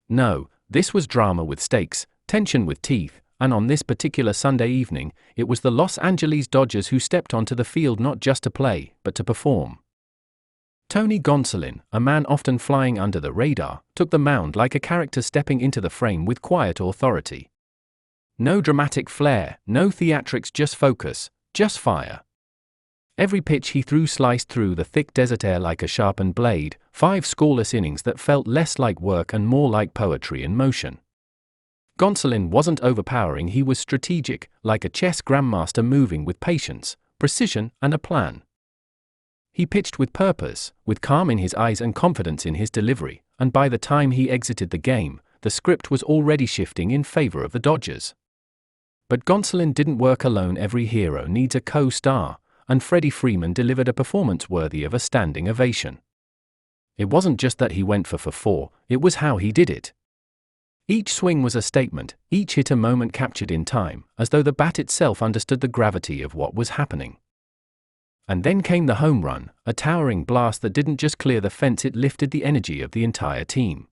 No, this was drama with stakes, tension with teeth, and on this particular Sunday evening, it was the Los Angeles Dodgers who stepped onto the field not just to play, but to perform. Tony Gonsolin, a man often flying under the radar, took the mound like a character stepping into the frame with quiet authority. No dramatic flair, no theatrics, just focus, just fire. Every pitch he threw sliced through the thick desert air like a sharpened blade, 5 scoreless innings that felt less like work and more like poetry in motion. Gonsolin wasn't overpowering, he was strategic, like a chess grandmaster moving with patience, precision, and a plan. He pitched with purpose, with calm in his eyes and confidence in his delivery, and by the time he exited the game, the script was already shifting in favor of the Dodgers. But Gonsolin didn't work alone. Every hero needs a co-star, and Freddie Freeman delivered a performance worthy of a standing ovation. It wasn't just that he went for 4, it was how he did it. Each swing was a statement, each hit a moment captured in time, as though the bat itself understood the gravity of what was happening. And then came the home run, a towering blast that didn't just clear the fence, it lifted the energy of the entire team.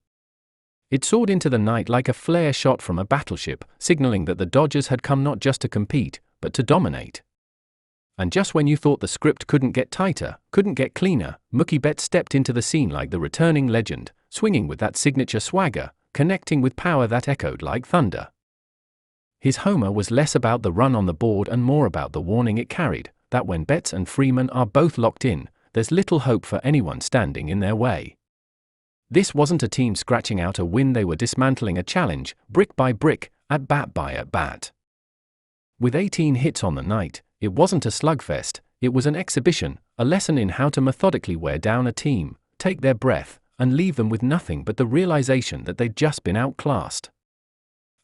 It soared into the night like a flare shot from a battleship, signaling that the Dodgers had come not just to compete, but to dominate. And just when you thought the script couldn't get tighter, couldn't get cleaner, Mookie Betts stepped into the scene like the returning legend, swinging with that signature swagger, connecting with power that echoed like thunder. His homer was less about the run on the board and more about the warning it carried, that when Betts and Freeman are both locked in, there's little hope for anyone standing in their way. This wasn't a team scratching out a win, they were dismantling a challenge, brick by brick, at bat by at bat. With 18 hits on the night, it wasn't a slugfest, it was an exhibition, a lesson in how to methodically wear down a team, take their breath, and leave them with nothing but the realization that they'd just been outclassed.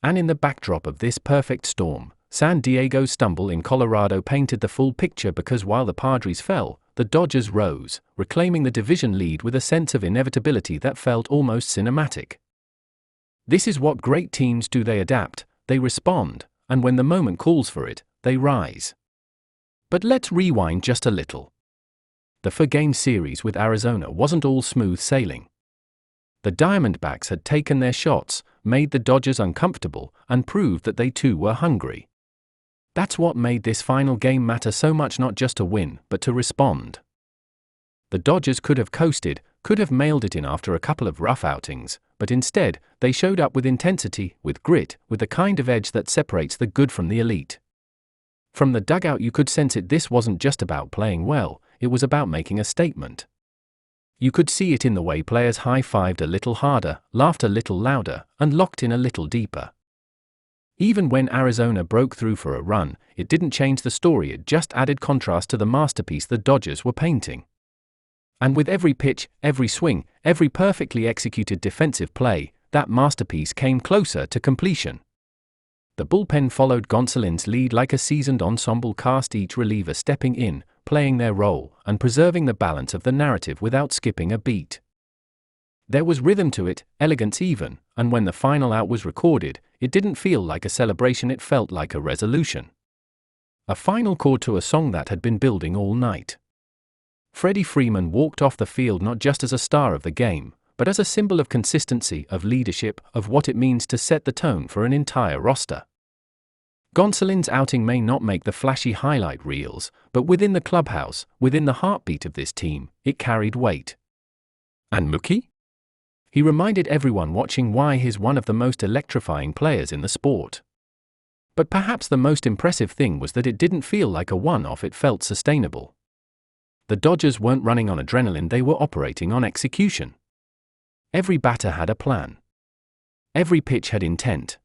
And in the backdrop of this perfect storm, San Diego's stumble in Colorado painted the full picture, because while the Padres fell, the Dodgers rose, reclaiming the division lead with a sense of inevitability that felt almost cinematic. This is what great teams do, they adapt, they respond, and when the moment calls for it, they rise. But let's rewind just a little. The 4-game series with Arizona wasn't all smooth sailing. The Diamondbacks had taken their shots, made the Dodgers uncomfortable, and proved that they too were hungry. That's what made this final game matter so much, not just to win, but to respond. The Dodgers could have coasted, could have mailed it in after a couple of rough outings, but instead, they showed up with intensity, with grit, with the kind of edge that separates the good from the elite. From the dugout you could sense it. This wasn't just about playing well, it was about making a statement. You could see it in the way players high-fived a little harder, laughed a little louder, and locked in a little deeper. Even when Arizona broke through for a run, it didn't change the story, it just added contrast to the masterpiece the Dodgers were painting. And with every pitch, every swing, every perfectly executed defensive play, that masterpiece came closer to completion. The bullpen followed Gonsolin's lead like a seasoned ensemble cast, each reliever stepping in, playing their role, and preserving the balance of the narrative without skipping a beat. There was rhythm to it, elegance even, and when the final out was recorded, it didn't feel like a celebration, it felt like a resolution. A final chord to a song that had been building all night. Freddie Freeman walked off the field not just as a star of the game, but as a symbol of consistency, of leadership, of what it means to set the tone for an entire roster. Gonsolin's outing may not make the flashy highlight reels, but within the clubhouse, within the heartbeat of this team, it carried weight. And Mookie? He reminded everyone watching why he's one of the most electrifying players in the sport. But perhaps the most impressive thing was that it didn't feel like a one-off, it felt sustainable. The Dodgers weren't running on adrenaline, they were operating on execution. Every batter had a plan. Every pitch had intent.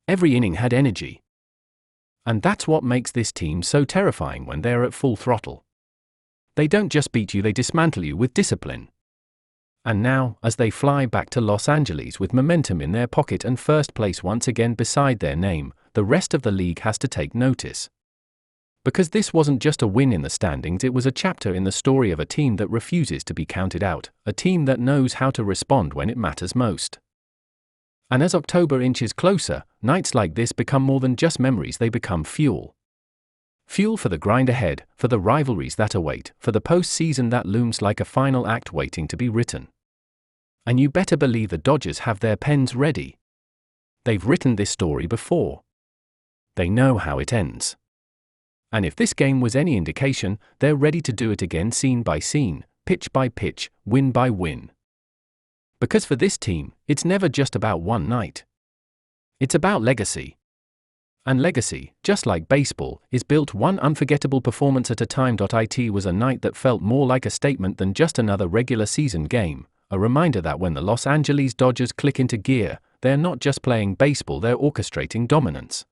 Every inning had energy. And that's what makes this team so terrifying when they're at full throttle. They don't just beat you, they dismantle you with discipline. And now, as they fly back to Los Angeles with momentum in their pocket and first place once again beside their name, the rest of the league has to take notice. Because this wasn't just a win in the standings, it was a chapter in the story of a team that refuses to be counted out, a team that knows how to respond when it matters most. And as October inches closer, nights like this become more than just memories, they become fuel. Fuel for the grind ahead, for the rivalries that await, for the postseason that looms like a final act waiting to be written. And you better believe the Dodgers have their pens ready. They've written this story before. They know how it ends. And if this game was any indication, they're ready to do it again, scene by scene, pitch by pitch, win by win. Because for this team, it's never just about one night. It's about legacy. And legacy, just like baseball, is built one unforgettable performance at a time. It was a night that felt more like a statement than just another regular season game, a reminder that when the Los Angeles Dodgers click into gear, they're not just playing baseball, they're orchestrating dominance.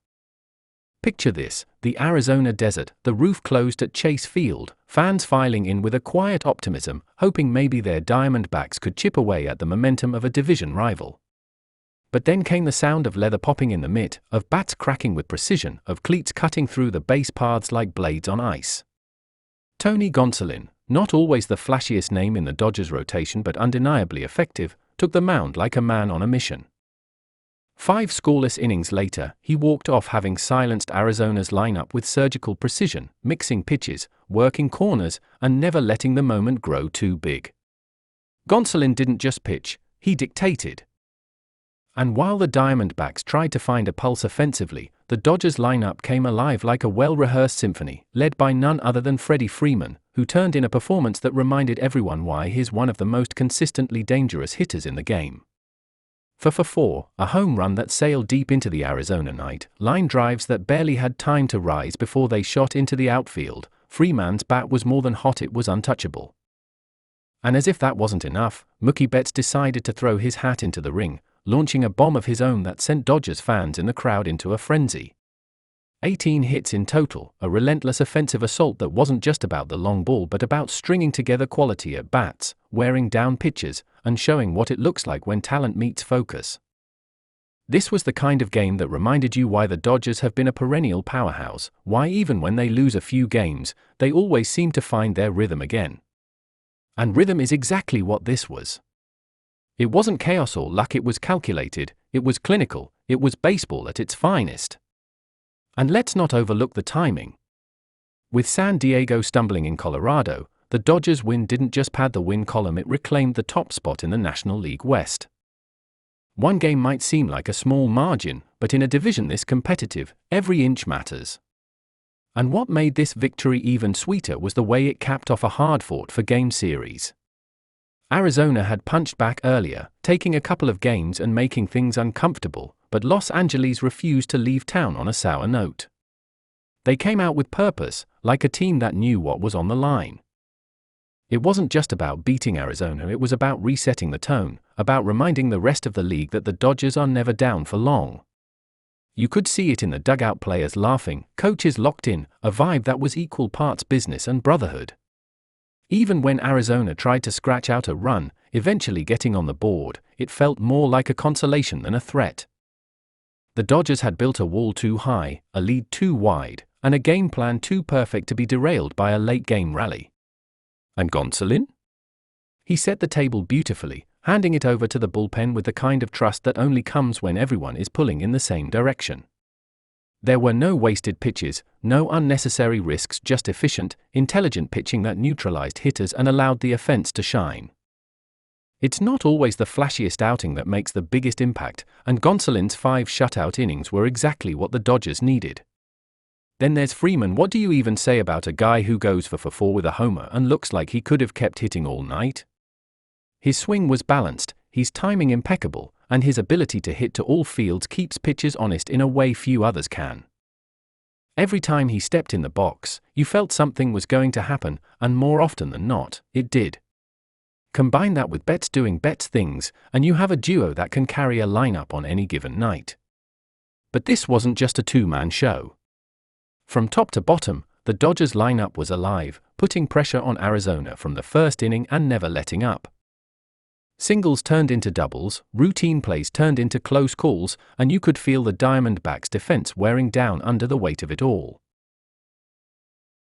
Picture this: the Arizona desert, the roof closed at Chase Field, fans filing in with a quiet optimism, hoping maybe their Diamondbacks could chip away at the momentum of a division rival. But then came the sound of leather popping in the mitt, of bats cracking with precision, of cleats cutting through the base paths like blades on ice. Tony Gonsolin, not always the flashiest name in the Dodgers rotation but undeniably effective, took the mound like a man on a mission. 5 scoreless innings later, he walked off, having silenced Arizona's lineup with surgical precision, mixing pitches, working corners, and never letting the moment grow too big. Gonsolin didn't just pitch, he dictated. And while the Diamondbacks tried to find a pulse offensively, the Dodgers lineup came alive like a well-rehearsed symphony, led by none other than Freddie Freeman, who turned in a performance that reminded everyone why he's one of the most consistently dangerous hitters in the game. For 4, a home run that sailed deep into the Arizona night, line drives that barely had time to rise before they shot into the outfield. Freeman's bat was more than hot, it was untouchable. And as if that wasn't enough, Mookie Betts decided to throw his hat into the ring, launching a bomb of his own that sent Dodgers fans in the crowd into a frenzy. 18 hits in total, a relentless offensive assault that wasn't just about the long ball but about stringing together quality at bats, wearing down pitches, and showing what it looks like when talent meets focus. This was the kind of game that reminded you why the Dodgers have been a perennial powerhouse, why even when they lose a few games, they always seem to find their rhythm again. And rhythm is exactly what this was. It wasn't chaos or luck, it was calculated, it was clinical, it was baseball at its finest. And let's not overlook the timing. With San Diego stumbling in Colorado, the Dodgers' win didn't just pad the win column, it reclaimed the top spot in the National League West. One game might seem like a small margin, but in a division this competitive, every inch matters. And what made this victory even sweeter was the way it capped off a hard-fought four-game series. Arizona had punched back earlier, taking a couple of games and making things uncomfortable, but Los Angeles refused to leave town on a sour note. They came out with purpose, like a team that knew what was on the line. It wasn't just about beating Arizona, it was about resetting the tone, about reminding the rest of the league that the Dodgers are never down for long. You could see it in the dugout, players laughing, coaches locked in, a vibe that was equal parts business and brotherhood. Even when Arizona tried to scratch out a run, eventually getting on the board, it felt more like a consolation than a threat. The Dodgers had built a wall too high, a lead too wide, and a game plan too perfect to be derailed by a late-game rally. And Gonsolin? He set the table beautifully, handing it over to the bullpen with the kind of trust that only comes when everyone is pulling in the same direction. There were no wasted pitches, no unnecessary risks, just efficient, intelligent pitching that neutralized hitters and allowed the offense to shine. It's not always the flashiest outing that makes the biggest impact, and Gonsolin's 5 shutout innings were exactly what the Dodgers needed. Then there's Freeman. What do you even say about a guy who goes for 4 with a homer and looks like he could have kept hitting all night? His swing was balanced, his timing impeccable, and his ability to hit to all fields keeps pitchers honest in a way few others can. Every time he stepped in the box, you felt something was going to happen, and more often than not, it did. Combine that with Betts doing Betts things, and you have a duo that can carry a lineup on any given night. But this wasn't just a two-man show. From top to bottom, the Dodgers lineup was alive, putting pressure on Arizona from the first inning and never letting up. Singles turned into doubles, routine plays turned into close calls, and you could feel the Diamondbacks' defense wearing down under the weight of it all.